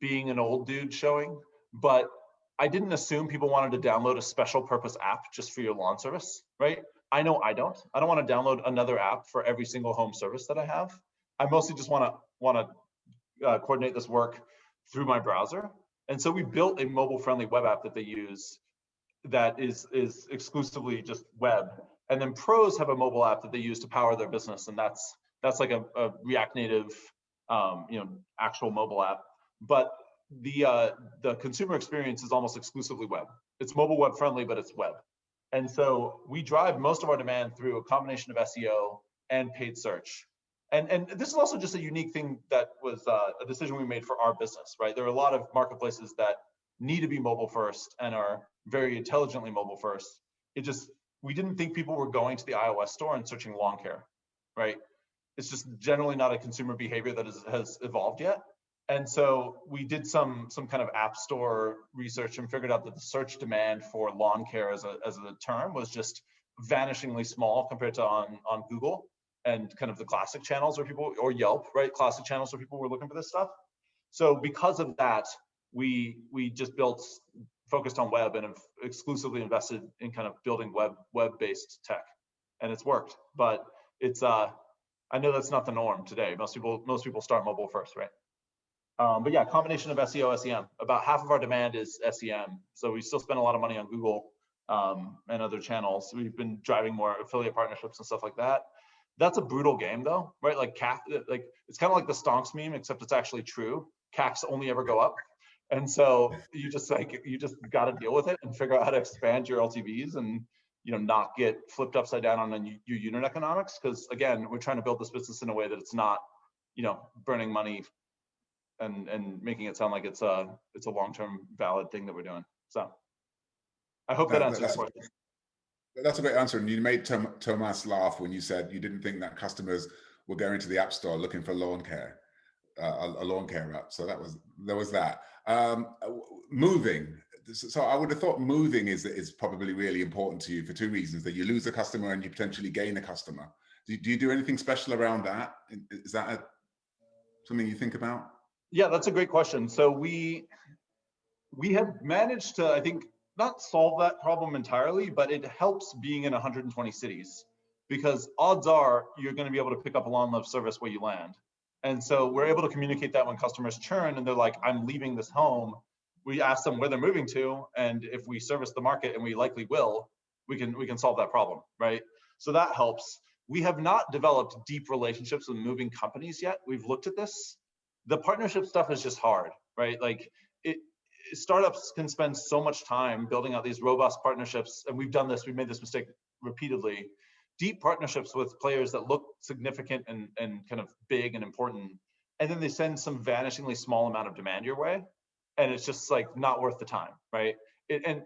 being an old dude showing, but I didn't assume people wanted to download a special purpose app just for your lawn service, right? I know I don't want to download another app for every single home service that I have. I mostly just want to coordinate this work through my browser. And so we built a mobile friendly web app that they use that is exclusively just web. And then pros have a mobile app that they use to power their business. And that's like a React Native, actual mobile app. But the consumer experience is almost exclusively web. It's mobile web friendly, but it's web. And so we drive most of our demand through a combination of SEO and paid search. And this is also just a unique thing that was a decision we made for our business, right? There are a lot of marketplaces that need to be mobile first and are very intelligently mobile first. We didn't think people were going to the iOS store and searching lawn care, right? It's just generally not a consumer behavior that has evolved yet. And so we did some kind of app store research and figured out that the search demand for lawn care as a term was just vanishingly small compared to on Google and kind of the classic channels where people, or Yelp, right? Classic channels where people were looking for this stuff. So because of that, we just focused on web and have exclusively invested in kind of building web-based tech, and it's worked. But it's I know that's not the norm today. Most people start mobile first, right? But yeah, combination of SEO, SEM. About half of our demand is SEM. So we still spend a lot of money on Google and other channels. We've been driving more affiliate partnerships and stuff like that. That's a brutal game though, right? Like CAC, like it's kind of like the stonks meme, except it's actually true. CACs only ever go up. And so you just got to deal with it and figure out how to expand your LTVs and not get flipped upside down on your unit economics. Because again, we're trying to build this business in a way that it's not, burning money and making it sound like it's a long-term valid thing that we're doing. So I hope that answers your question. That's a great answer. And you made Thomas laugh when you said you didn't think that customers were going to the app store looking for lawn care, a lawn care app. So there was that. Moving. So I would have thought moving is probably really important to you for two reasons: that you lose a customer and you potentially gain a customer. Do you do anything special around that? Is that something you think about? Yeah, that's a great question. So we have managed to, I think, not solve that problem entirely, but it helps being in 120 cities, because odds are you're going to be able to pick up a lawn love service where you land. And so we're able to communicate that when customers churn and they're like, I'm leaving this home. We ask them where they're moving to, and if we service the market, and we likely will, we can solve that problem, right? So that helps. We have not developed deep relationships with moving companies yet. We've looked at this. The partnership stuff is just hard, right? Like startups can spend so much time building out these robust partnerships, and we've made this mistake repeatedly. Deep partnerships with players that look significant and kind of big and important, and then they send some vanishingly small amount of demand your way, and it's just like not worth the time, right? And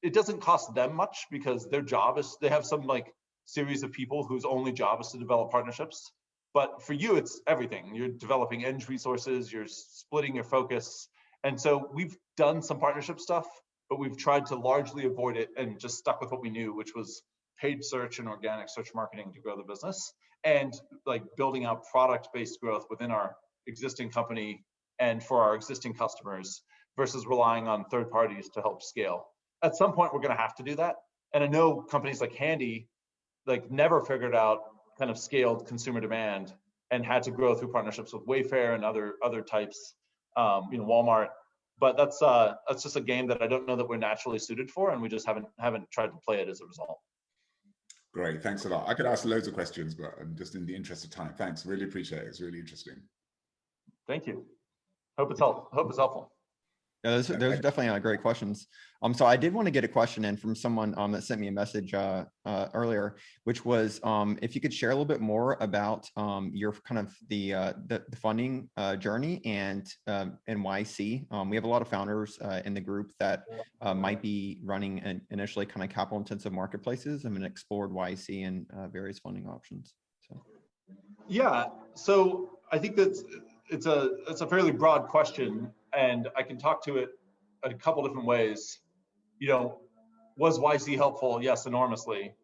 it doesn't cost them much, because their job is, they have some like series of people whose only job is to develop partnerships. But for you, it's everything. You're developing eng resources, you're splitting your focus. And so we've done some partnership stuff, but we've tried to largely avoid it and just stuck with what we knew, which was paid search and organic search marketing to grow the business. and like building out product-based growth within our existing company and for our existing customers versus relying on third parties to help scale. At some point, we're going to have to do that. And I know companies like Handy like never figured out kind of scaled consumer demand and had to grow through partnerships with Wayfair and other types, Walmart. But that's just a game that I don't know that we're naturally suited for, and we just haven't tried to play it as a result. Great, thanks a lot. I could ask loads of questions, but I'm just in the interest of time. Thanks, really appreciate it. It's really interesting. Thank you. Hope it's helpful. Yeah, those are definitely great questions. So I did want to get a question in from someone that sent me a message earlier, which was if you could share a little bit more about your kind of the funding journey and YC. We have a lot of founders in the group that might be running initially kind of capital intensive marketplaces and explored YC and various funding options. So yeah, so I think that's it's a fairly broad question, and I can talk to it a couple different ways. Was YC helpful? Yes, enormously.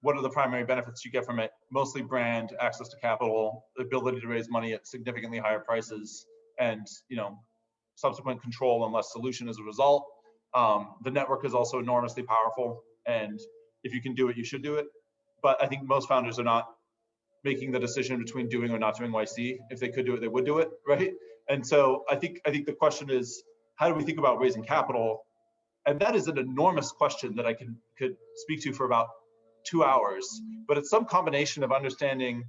What are the primary benefits you get from it? Mostly brand, access to capital, the ability to raise money at significantly higher prices, and subsequent control and less solution as a result. The network is also enormously powerful, and if you can do it, you should do it. But I think most founders are not making the decision between doing or not doing YC. If they could do it, they would do it, right? And so I think the question is, how do we think about raising capital? And that is an enormous question that I could speak to for about 2 hours. But it's some combination of understanding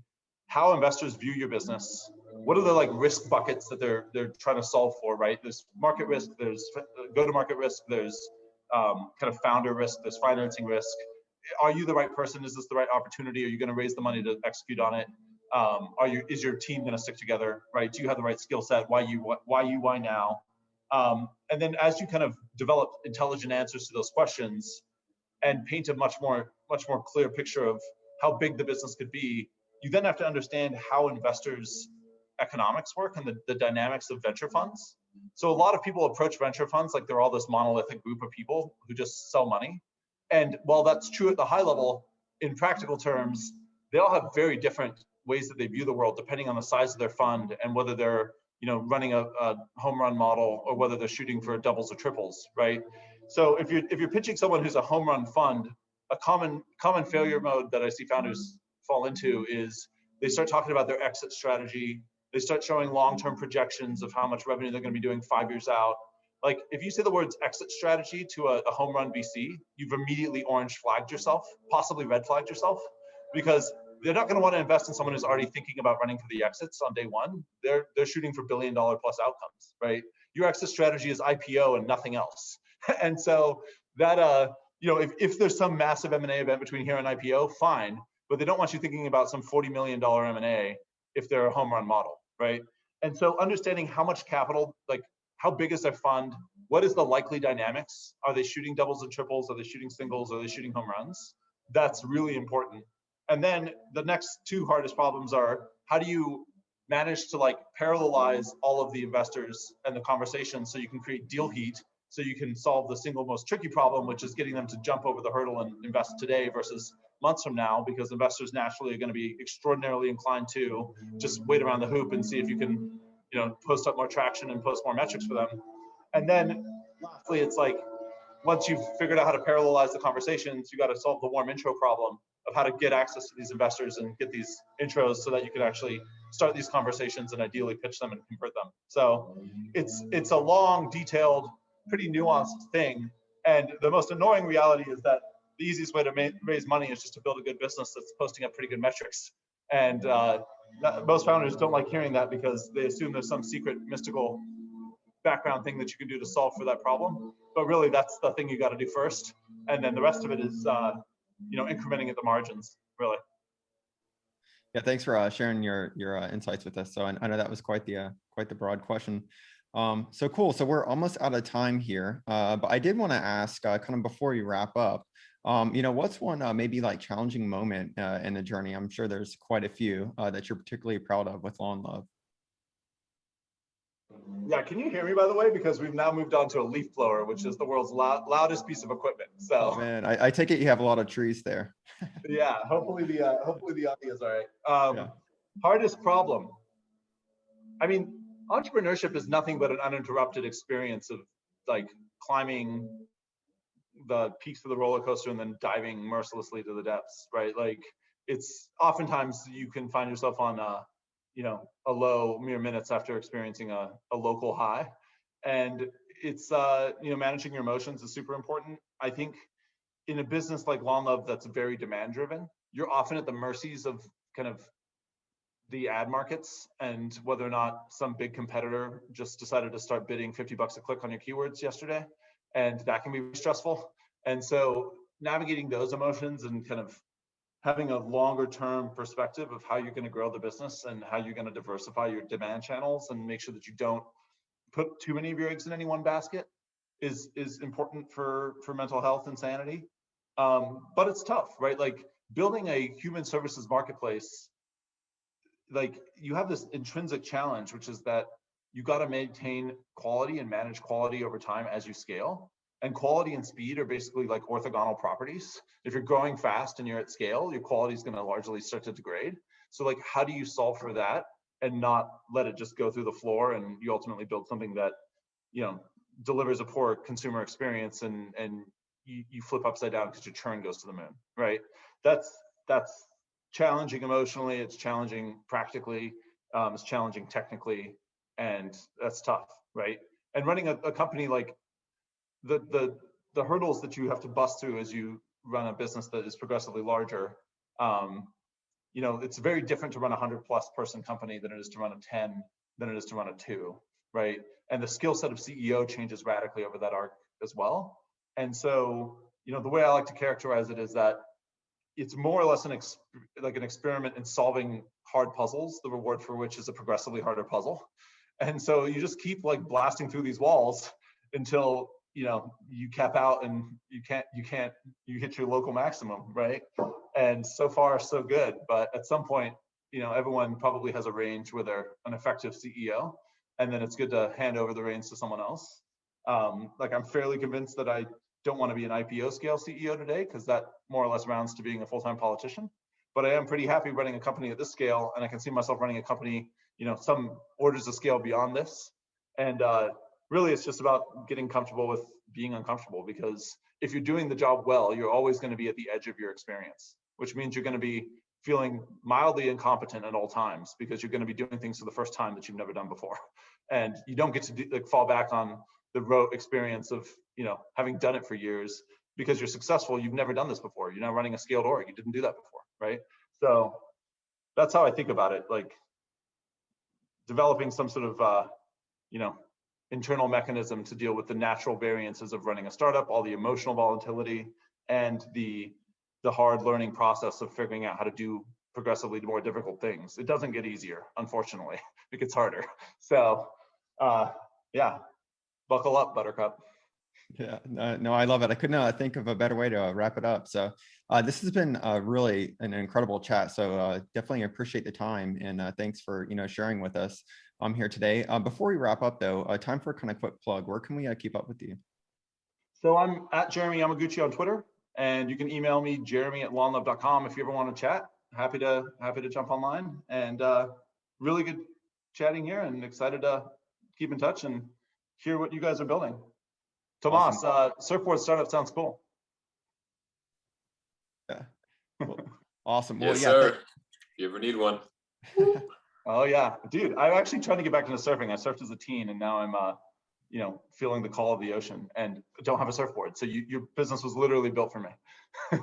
how investors view your business. What are the like risk buckets that they're trying to solve for, right? There's market risk, there's go-to-market risk, there's kind of founder risk, there's financing risk. Are you the right person? Is this the right opportunity? Are you going to raise the money to execute on it? Is your team going to stick together, right? Do you have the right skill set? Why now? And then as you kind of develop intelligent answers to those questions and paint a much more clear picture of how big the business could be, you then have to understand how investors' economics work and the dynamics of venture funds. So a lot of people approach venture funds like they're all this monolithic group of people who just sell money. And while that's true at the high level, in practical terms, they all have very different ways that they view the world depending on the size of their fund and whether they're running a home run model or whether they're shooting for doubles or triples, right? So if you're pitching someone who's a home run fund, a common failure mode that I see founders fall into is they start talking about their exit strategy. They start showing long-term projections of how much revenue they're going to be doing 5 years out. Like if you say the words exit strategy to a home run VC, you've immediately orange flagged yourself, possibly red flagged yourself, because they're not going to want to invest in someone who's already thinking about running for the exits on day one. They're shooting for $1 billion plus outcomes, right? Your exit strategy is IPO and nothing else. And so that if there's some massive M&A event between here and IPO, fine, but they don't want you thinking about some $40 million M&A if they're a home run model, right? And so understanding how much capital, like how big is their fund? What is the likely dynamics? Are they shooting doubles and triples? Are they shooting singles? Are they shooting home runs? That's really important. And then the next two hardest problems are, how do you manage to like parallelize all of the investors and the conversation so you can create deal heat, so you can solve the single most tricky problem, which is getting them to jump over the hurdle and invest today versus months from now, because investors naturally are going to be extraordinarily inclined to just wait around the hoop and see if you can, post up more traction and post more metrics for them. And then lastly, it's like, once you've figured out how to parallelize the conversations, you got to solve the warm intro problem of how to get access to these investors and get these intros so that you can actually start these conversations and ideally pitch them and convert them. So it's a long, detailed, pretty nuanced thing. And the most annoying reality is that the easiest way to raise money is just to build a good business that's posting up pretty good metrics. And most founders don't like hearing that because they assume there's some secret mystical background thing that you can do to solve for that problem. But really, that's the thing you got to do first. And then the rest of it is, incrementing at the margins, really. Yeah, thanks for sharing your insights with us. So I know that was quite the broad question. So cool. So we're almost out of time here, but I did want to ask, kind of before you wrap up, what's one maybe like challenging moment in the journey? I'm sure there's quite a few that you're particularly proud of with Law and Love. Yeah, can you hear me, by the way? Because we've now moved on to a leaf blower, which is the world's loudest piece of equipment. So, Oh man, I take it you have a lot of trees there. yeah, hopefully the audio is all right. Yeah. Hardest problem. I mean, entrepreneurship is nothing but an uninterrupted experience of like climbing the peaks of the roller coaster and then diving mercilessly to the depths, right? Like it's oftentimes you can find yourself on a low mere minutes after experiencing a local high. And it's managing your emotions is super important. I think in a business like Lawn Love that's very demand driven, you're often at the mercies of kind of the ad markets and whether or not some big competitor just decided to start bidding $50 a click on your keywords yesterday. And that can be stressful. And so navigating those emotions and kind of having a longer term perspective of how you're going to grow the business and how you're going to diversify your demand channels and make sure that you don't put too many of your eggs in any one basket is important for mental health and sanity. But it's tough, right? Like building a human services marketplace, like you have this intrinsic challenge, which is that you got to maintain quality and manage quality over time as you scale. And quality and speed are basically like orthogonal properties. If you're growing fast and you're at scale, your quality is going to largely start to degrade. So like, how do you solve for that and not let it just go through the floor and you ultimately build something that, delivers a poor consumer experience and you flip upside down because your churn goes to the moon, right? That's challenging emotionally, it's challenging practically, it's challenging technically, and that's tough, right? And running a company, like the hurdles that you have to bust through as you run a business that is progressively larger, it's very different to run a 100+ person company than it is to run a 10, than it is to run a 2, right? And the skill set of CEO changes radically over that arc as well. And so, the way I like to characterize it is that it's more or less an experiment in solving hard puzzles, the reward for which is a progressively harder puzzle. And so you just keep like blasting through these walls until you cap out and you hit your local maximum, right? And so far so good, but at some point, everyone probably has a range where they're an effective CEO, and then it's good to hand over the reins to someone else. Like I'm fairly convinced that I don't want to be an IPO scale CEO today because that more or less rounds to being a full-time politician. But I am pretty happy running a company at this scale, and I can see myself running a company, some orders of scale beyond this. And really, it's just about getting comfortable with being uncomfortable, because if you're doing the job well, you're always going to be at the edge of your experience, which means you're going to be feeling mildly incompetent at all times because you're going to be doing things for the first time that you've never done before. And you don't get to fall back on the rote experience of having done it for years because you're successful. You've never done this before. You're now running a scaled org. You didn't do that before, right? So that's how I think about it. Like developing some sort of internal mechanism to deal with the natural variances of running a startup, all the emotional volatility, and the hard learning process of figuring out how to do progressively more difficult things. It doesn't get easier, unfortunately. It gets harder. So yeah. Buckle up, Buttercup. Yeah, no, I love it. I couldn't think of a better way to wrap it up. So this has been really an incredible chat. So definitely appreciate the time, and thanks for sharing with us here today. Before we wrap up though, time for a kind of quick plug. Where can we keep up with you? So I'm at Jeremy Yamaguchi on Twitter, and you can email me jeremy@lawnlove.com if you ever want to chat. Happy to jump online, and really good chatting here, and excited to keep in touch and hear what you guys are building. Tomas, awesome. Surfboard startup sounds cool. Yeah. Well, awesome. Yes, sir. If you ever need one. Oh yeah, dude. I'm actually trying to get back into surfing. I surfed as a teen, and now I'm, feeling the call of the ocean, and don't have a surfboard. So your business was literally built for me. Yeah.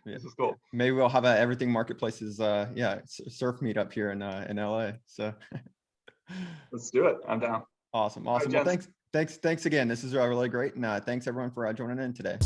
This is cool. Maybe we'll have a Everything Marketplaces, surf meetup here in LA. So let's do it. I'm down. Awesome. Well, thanks again. This is really great, and thanks everyone for joining in today.